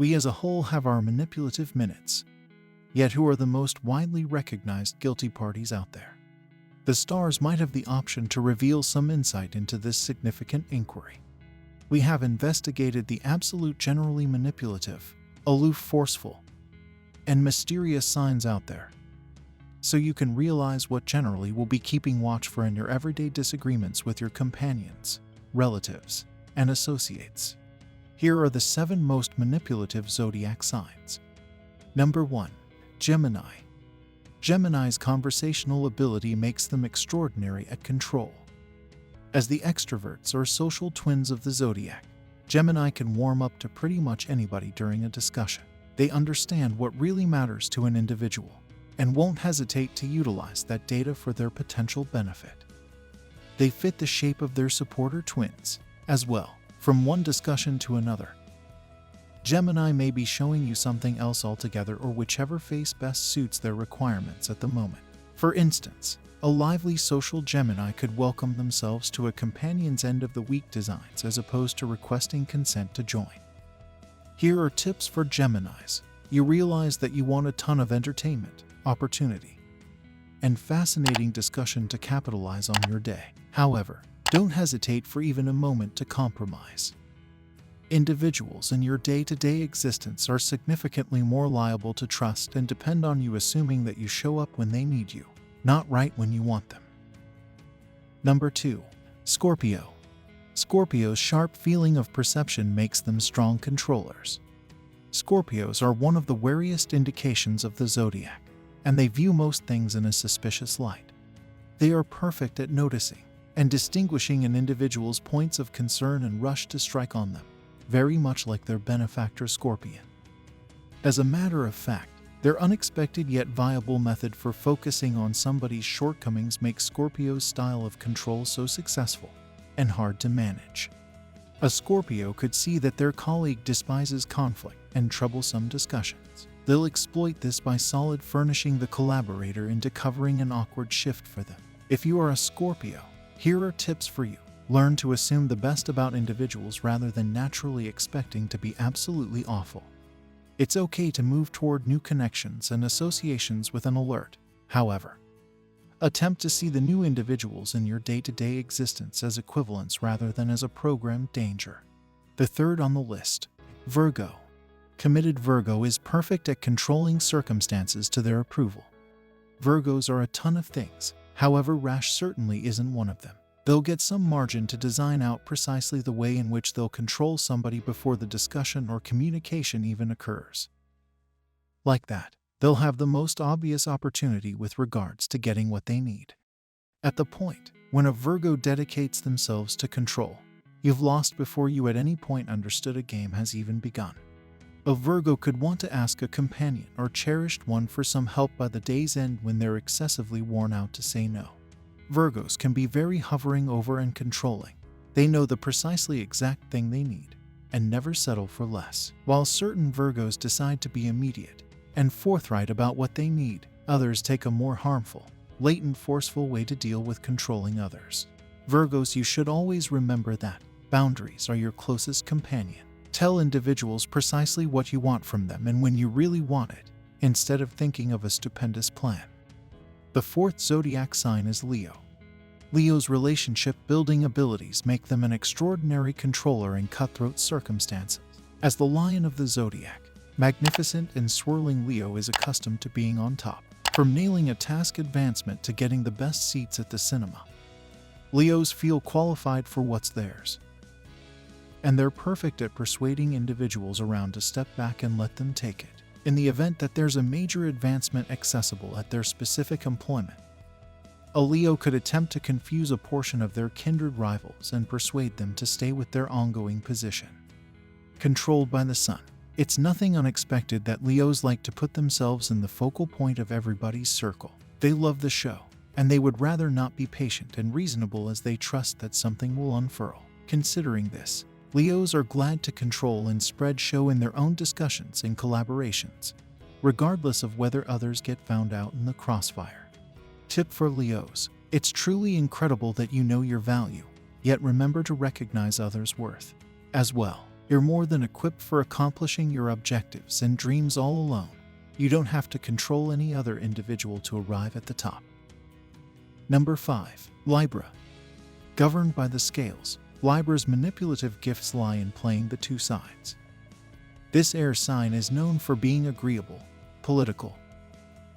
We as a whole have our manipulative minutes. Yet who are the most widely recognized guilty parties out there? The stars might have the option to reveal some insight into this significant inquiry. We have investigated the absolute generally manipulative, aloof, forceful, and mysterious signs out there, so you can realize what generally will be keeping watch for in your everyday disagreements with your companions, relatives, and associates. Here are the 7 most manipulative zodiac signs. Number 1. Gemini. Gemini's conversational ability makes them extraordinary at control. As the extroverts or social twins of the zodiac, Gemini can warm up to pretty much anybody during a discussion. They understand what really matters to an individual and won't hesitate to utilize that data for their potential benefit. They fit the shape of their supporter twins as well, from one discussion to another. Gemini may be showing you something else altogether, or whichever face best suits their requirements at the moment. For instance, a lively social Gemini could welcome themselves to a companion's end-of-the-week designs as opposed to requesting consent to join. Here are tips for Geminis. You realize that you want a ton of entertainment, opportunity, and fascinating discussion to capitalize on your day. However, don't hesitate for even a moment to compromise. Individuals in your day-to-day existence are significantly more liable to trust and depend on you, assuming that you show up when they need you, not right when you want them. Number 2. Scorpio. Scorpio's sharp feeling of perception makes them strong controllers. Scorpios are one of the wariest indications of the zodiac, and they view most things in a suspicious light. They are perfect at noticing and distinguishing an individual's points of concern and rush to strike on them, very much like their benefactor Scorpion. As a matter of fact, their unexpected yet viable method for focusing on somebody's shortcomings makes Scorpio's style of control so successful and hard to manage. A Scorpio could see that their colleague despises conflict and troublesome discussions. They'll exploit this by solid furnishing the collaborator into covering an awkward shift for them. If you are a Scorpio, here are tips for you. Learn to assume the best about individuals rather than naturally expecting to be absolutely awful. It's okay to move toward new connections and associations with an alert, however. Attempt to see the new individuals in your day-to-day existence as equivalents rather than as a programmed danger. The third on the list, Virgo. Committed Virgo is perfect at controlling circumstances to their approval. Virgos are a ton of things, however, rash certainly isn't one of them. They'll get some margin to design out precisely the way in which they'll control somebody before the discussion or communication even occurs. Like that, they'll have the most obvious opportunity with regards to getting what they need. At the point when a Virgo dedicates themselves to control, you've lost before you at any point understood a game has even begun. A Virgo could want to ask a companion or cherished one for some help by the day's end when they're excessively worn out to say no. Virgos can be very hovering over and controlling. They know the precisely exact thing they need and never settle for less. While certain Virgos decide to be immediate and forthright about what they need, others take a more harmful, latent, forceful way to deal with controlling others. Virgos, you should always remember that boundaries are your closest companion. Tell individuals precisely what you want from them and when you really want it, instead of thinking of a stupendous plan. The fourth zodiac sign is Leo. Leo's relationship-building abilities make them an extraordinary controller in cutthroat circumstances. As the lion of the zodiac, magnificent and swirling Leo is accustomed to being on top, from nailing a task advancement to getting the best seats at the cinema. Leos feel qualified for what's theirs, and they're perfect at persuading individuals around to step back and let them take it, in the event that there's a major advancement accessible at their specific employment. A Leo could attempt to confuse a portion of their kindred rivals and persuade them to stay with their ongoing position. Controlled by the sun, it's nothing unexpected that Leos like to put themselves in the focal point of everybody's circle. They love the show, and they would rather not be patient and reasonable as they trust that something will unfurl. Considering this, Leos are glad to control and spread show in their own discussions and collaborations, regardless of whether others get found out in the crossfire. Tip for Leos: it's truly incredible that you know your value, yet remember to recognize others' worth as well. You're more than equipped for accomplishing your objectives and dreams all alone. You don't have to control any other individual to arrive at the top. Number 5. Libra. Governed by the scales, Libra's manipulative gifts lie in playing the two sides. This air sign is known for being agreeable, political,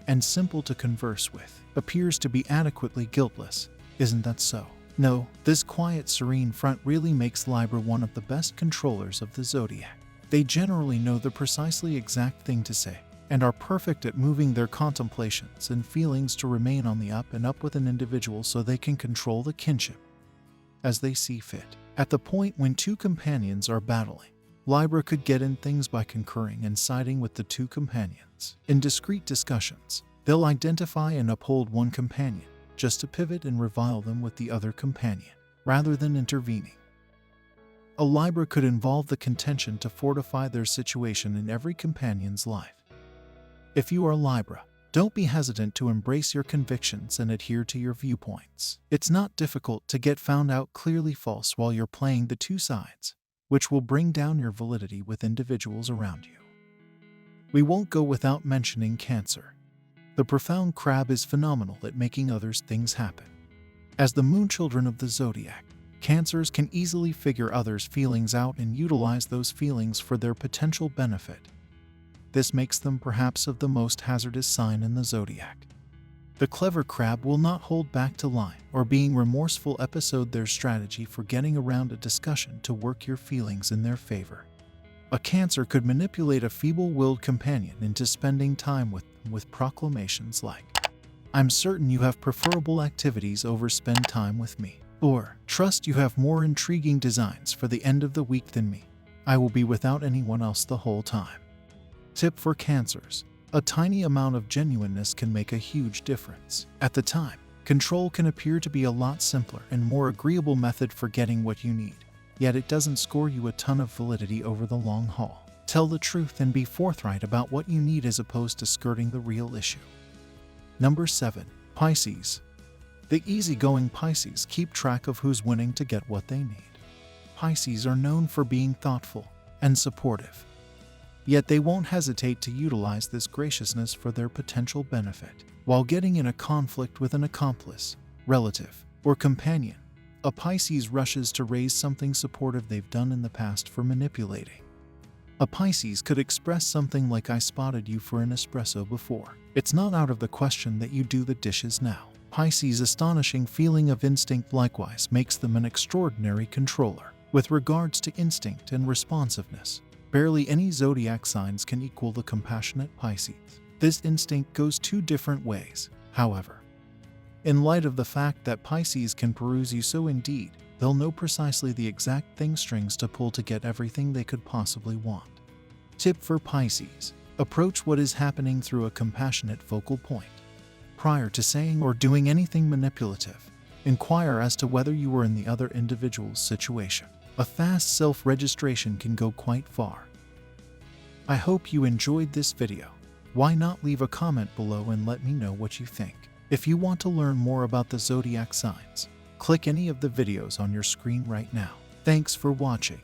and simple to converse with. Appears to be adequately guiltless. Isn't that so? No, this quiet, serene front really makes Libra one of the best controllers of the zodiac. They generally know the precisely exact thing to say, and are perfect at moving their contemplations and feelings to remain on the up and up with an individual so they can control the kinship as they see fit. At the point when two companions are battling, Libra could get in things by concurring and siding with the two companions. In discreet discussions, they'll identify and uphold one companion, just to pivot and revile them with the other companion, rather than intervening. A Libra could involve the contention to fortify their situation in every companion's life. If you are Libra, don't be hesitant to embrace your convictions and adhere to your viewpoints. It's not difficult to get found out clearly false while you're playing the two sides, which will bring down your validity with individuals around you. We won't go without mentioning Cancer. The profound crab is phenomenal at making others things happen. As the moon children of the zodiac, Cancers can easily figure others' feelings out and utilize those feelings for their potential benefit. This makes them perhaps of the most hazardous sign in the zodiac. The clever crab will not hold back to lying or being remorseful episode their strategy for getting around a discussion to work your feelings in their favor. A Cancer could manipulate a feeble-willed companion into spending time with them with proclamations like, "I'm certain you have preferable activities over spend time with me," or "Trust you have more intriguing designs for the end of the week than me. I will be without anyone else the whole time." Tip for Cancers: a tiny amount of genuineness can make a huge difference. At the time, control can appear to be a lot simpler and more agreeable method for getting what you need, yet it doesn't score you a ton of validity over the long haul. Tell the truth and be forthright about what you need as opposed to skirting the real issue. Number 7. Pisces. The easygoing Pisces keep track of who's winning to get what they need. Pisces are known for being thoughtful and supportive, yet they won't hesitate to utilize this graciousness for their potential benefit. While getting in a conflict with an accomplice, relative, or companion, a Pisces rushes to raise something supportive they've done in the past for manipulating. A Pisces could express something like, "I spotted you for an espresso before. It's not out of the question that you do the dishes now." Pisces' astonishing feeling of instinct likewise makes them an extraordinary controller. With regards to instinct and responsiveness, barely any zodiac signs can equal the compassionate Pisces. This instinct goes two different ways, however. In light of the fact that Pisces can peruse you, so indeed, they'll know precisely the exact strings to pull to get everything they could possibly want. Tip for Pisces: approach what is happening through a compassionate focal point. Prior to saying or doing anything manipulative, inquire as to whether you were in the other individual's situation. A fast self-registration can go quite far. I hope you enjoyed this video. Why not leave a comment below and let me know what you think? If you want to learn more about the zodiac signs, click any of the videos on your screen right now. Thanks for watching.